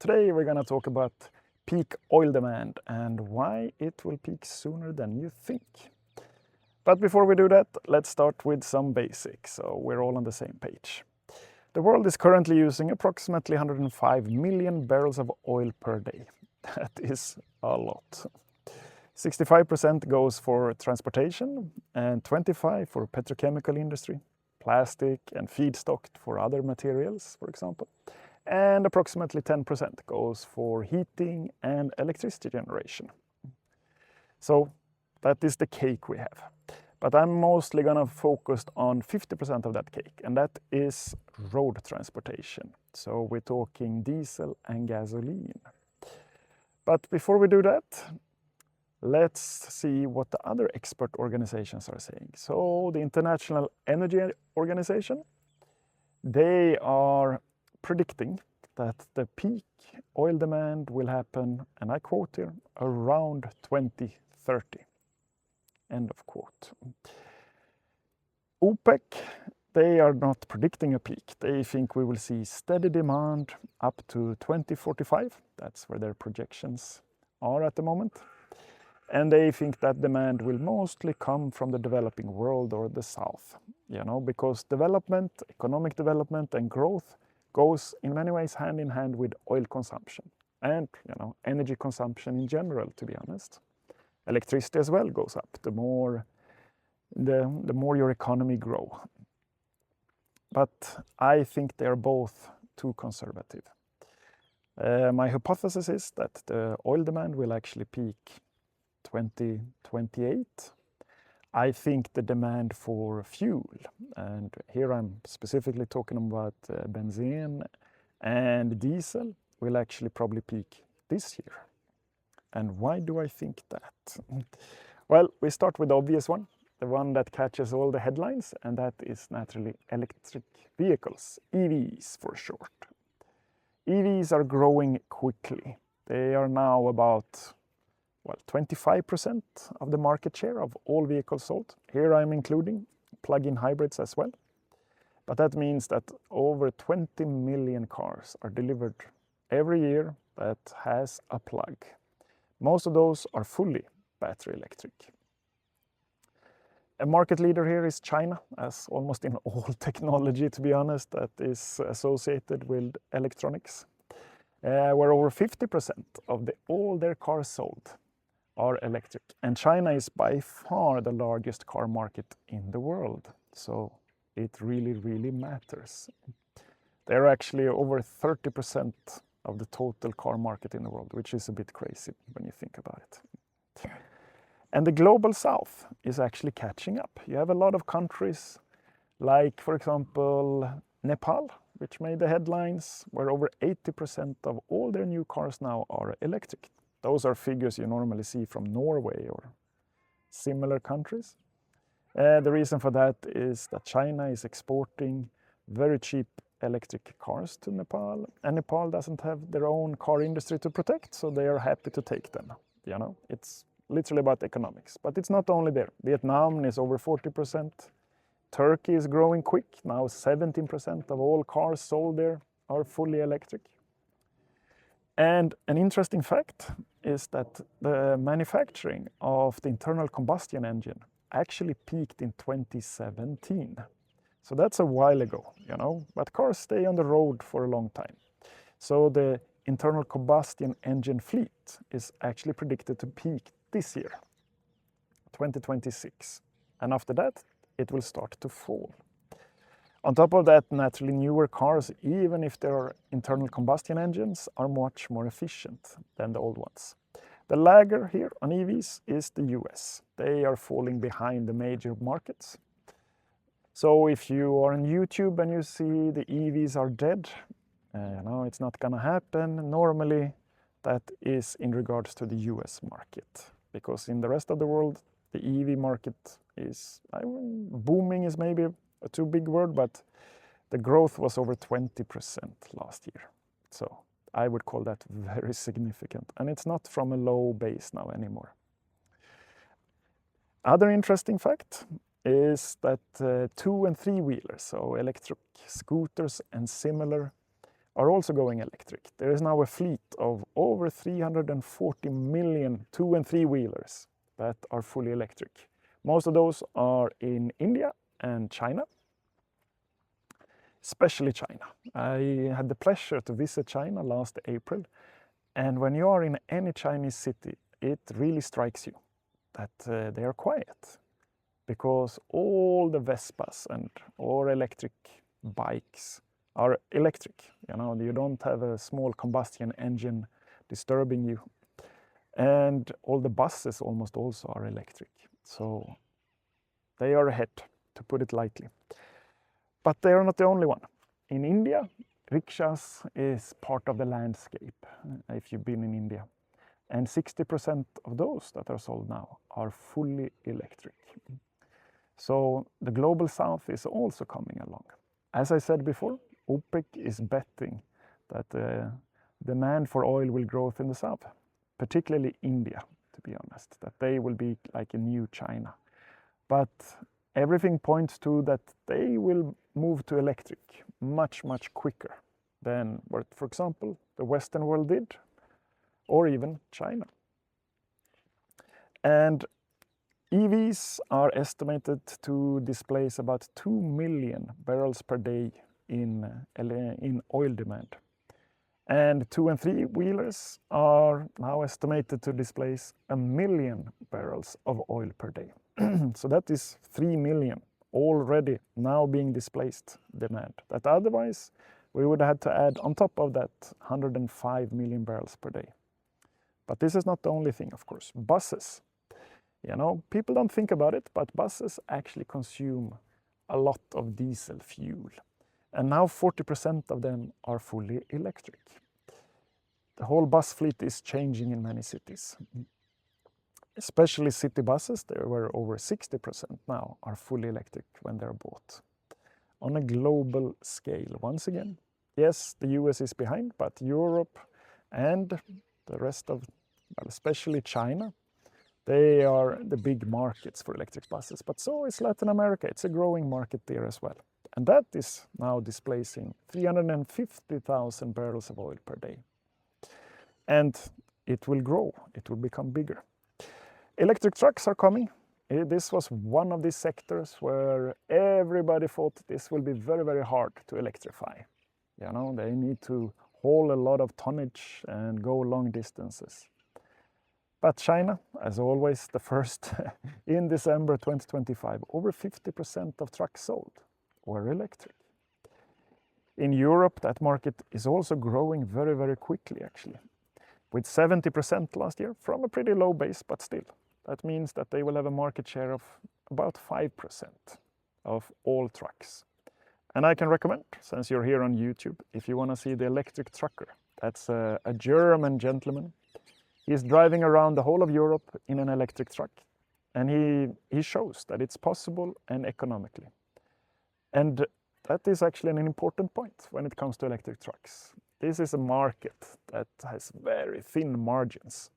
Today we're going to talk about peak oil demand and why it will peak sooner than you think. But before we do that, let's start with some basics so we're all on the same page. The world is currently using approximately 105 million barrels of oil per day. That is a lot. 65% goes for transportation and 25% for petrochemical industry, plastic and feedstock for other materials, for example. And approximately 10% goes for heating and electricity generation. So that is the cake we have. But I'm mostly gonna focus on 50% of that cake, and that is road transportation. So we're talking diesel and gasoline. But before we do that, let's see what the other expert organizations are saying. So the International Energy Organization, they are predicting that the peak oil demand will happen, and I quote here, around 2030. End of quote. OPEC, they are not predicting a peak. They think we will see steady demand up to 2045. That's where their projections are at the moment. And they think that demand will mostly come from the developing world or the South, because development, economic development and growth goes in many ways hand in hand with oil consumption and energy consumption in general, to be honest. Electricity as well goes up the more your economy grow. But I think they are both too conservative. My hypothesis is that the oil demand will actually peak 2028. I think the demand for fuel, and here I'm specifically talking about benzene and diesel, will actually probably peak this year. And why do I think that? Well, we start with the obvious one, the one that catches all the headlines, and that is naturally electric vehicles, EVs for short. EVs are growing quickly. They are now about 25% of the market share of all vehicles sold. Here I'm including plug-in hybrids as well. But that means that over 20 million cars are delivered every year that has a plug. Most of those are fully battery electric. A market leader here is China, as almost in all technology, to be honest, that is associated with electronics, where over 50% of all their cars sold are electric. And China is by far the largest car market in the world. So it really, really matters. They're actually over 30% of the total car market in the world, which is a bit crazy when you think about it. And the global south is actually catching up. You have a lot of countries like, for example, Nepal, which made the headlines, where over 80% of all their new cars now are electric. Those are figures you normally see from Norway or similar countries. The reason for that is that China is exporting very cheap electric cars to Nepal, and Nepal doesn't have their own car industry to protect, so they are happy to take them. It's literally about economics. But it's not only there. Vietnam is over 40%. Turkey is growing quick. Now 17% of all cars sold there are fully electric. And an interesting fact is that the manufacturing of the internal combustion engine actually peaked in 2017. So that's a while ago, but cars stay on the road for a long time. So the internal combustion engine fleet is actually predicted to peak this year, 2026. And after that, it will start to fall. On top of that, naturally, newer cars, even if there are internal combustion engines, are much more efficient than the old ones. The lagger here on EVs is the US. They are falling behind the major markets. So if you are on YouTube and you see the EVs are dead, it's not gonna happen. Normally, that is in regards to the US market, because in the rest of the world, the EV market is, booming is maybe a too big word, but the growth was over 20% last year. So I would call that very significant. And it's not from a low base now anymore. Other interesting fact is that 2- and 3-wheelers, so electric scooters and similar, are also going electric. There is now a fleet of over 340 million 2- and 3-wheelers that are fully electric. Most of those are in India and China, especially China. I had the pleasure to visit China last April, and when you are in any Chinese city, it really strikes you that they are quiet, because all the Vespas and or electric bikes are electric. You know, you don't have a small combustion engine disturbing you. And all the buses almost also are electric. So they are ahead, to put it lightly. But they are not the only one. In India, rickshaws is part of the landscape, if you've been in India. And 60% of those that are sold now are fully electric. So the global south is also coming along. As I said before, OPEC is betting that the demand for oil will grow in the south, particularly India, to be honest, that they will be like a new China. But everything points to that they will move to electric much, much quicker than what, for example, the Western world did, or even China. And EVs are estimated to displace about 2 million barrels per day in oil demand. And 2- and 3-wheelers are now estimated to displace 1 million barrels of oil per day. So that is 3 million already now being displaced demand. That otherwise we would have had to add on top of that 105 million barrels per day. But this is not the only thing, of course. Buses. You know, people don't think about it, but buses actually consume a lot of diesel fuel. And now 40% of them are fully electric. The whole bus fleet is changing in many cities. Especially city buses, there were over 60% now are fully electric when they're bought. On a global scale, once again, yes, the US is behind, but Europe and the rest of, well, especially China, they are the big markets for electric buses. But so is Latin America. It's a growing market there as well. And that is now displacing 350,000 barrels of oil per day. And it will grow. It will become bigger. Electric trucks are coming. This was one of these sectors where everybody thought this will be very, very hard to electrify. You know, they need to haul a lot of tonnage and go long distances. But China, as always, the first in December 2025, over 50% of trucks sold were electric. In Europe, that market is also growing very, very quickly, actually, with 70% last year from a pretty low base, but still. That means that they will have a market share of about 5% of all trucks. And I can recommend, since you're here on YouTube, if you want to see the electric trucker, that's a German gentleman. He's driving around the whole of Europe in an electric truck, and he shows that it's possible and economically. And that is actually an important point when it comes to electric trucks. This is a market that has very thin margins,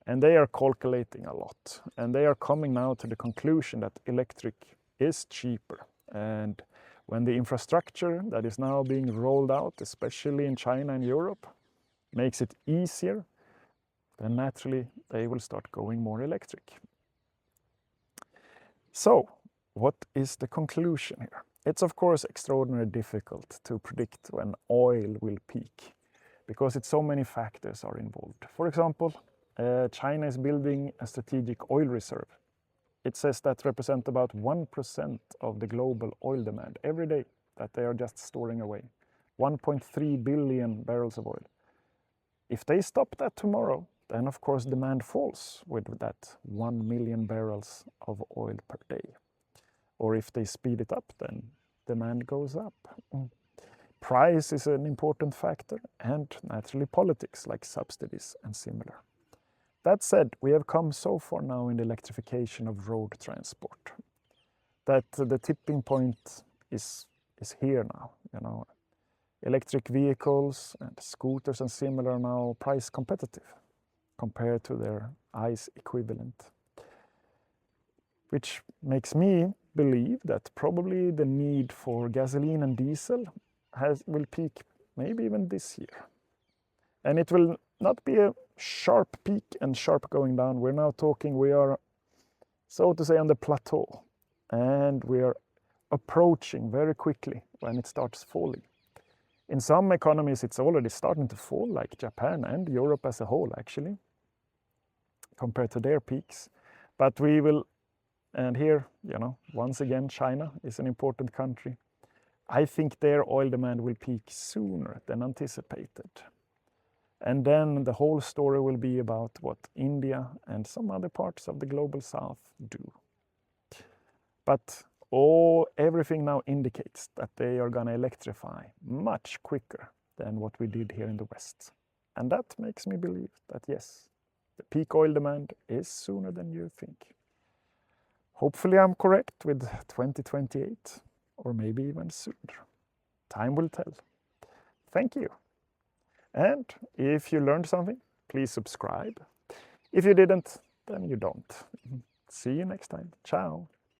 and they are calculating a lot. And they are coming now to the conclusion that electric is cheaper. And when the infrastructure that is now being rolled out, especially in China and Europe, makes it easier, then naturally they will start going more electric. So, what is the conclusion here? It's of course extraordinarily difficult to predict when oil will peak, because it's so many factors are involved. For example, China is building a strategic oil reserve. It says that represents about 1% of the global oil demand every day that they are just storing away. 1.3 billion barrels of oil. If they stop that tomorrow, then of course demand falls with that 1 million barrels of oil per day. Or if they speed it up, then demand goes up. Price is an important factor, and naturally politics like subsidies and similar. That said, we have come so far now in the electrification of road transport that the tipping point is here now. You know, electric vehicles and scooters and similar are now price competitive compared to their ICE equivalent, which makes me believe that probably the need for gasoline and diesel will peak maybe even this year. And it will not be a sharp peak and sharp going down. We're now talking, we are, so to say, on the plateau, and we are approaching very quickly when it starts falling. In some economies, it's already starting to fall, like Japan and Europe as a whole, actually, compared to their peaks. But we will, and here, once again, China is an important country. I think their oil demand will peak sooner than anticipated. And then the whole story will be about what India and some other parts of the global south do. But everything now indicates that they are going to electrify much quicker than what we did here in the West. And that makes me believe that yes, the peak oil demand is sooner than you think. Hopefully I'm correct with 2028, or maybe even sooner. Time will tell. Thank you. And if you learned something, please subscribe. If you didn't, then you don't. See you next time. Ciao.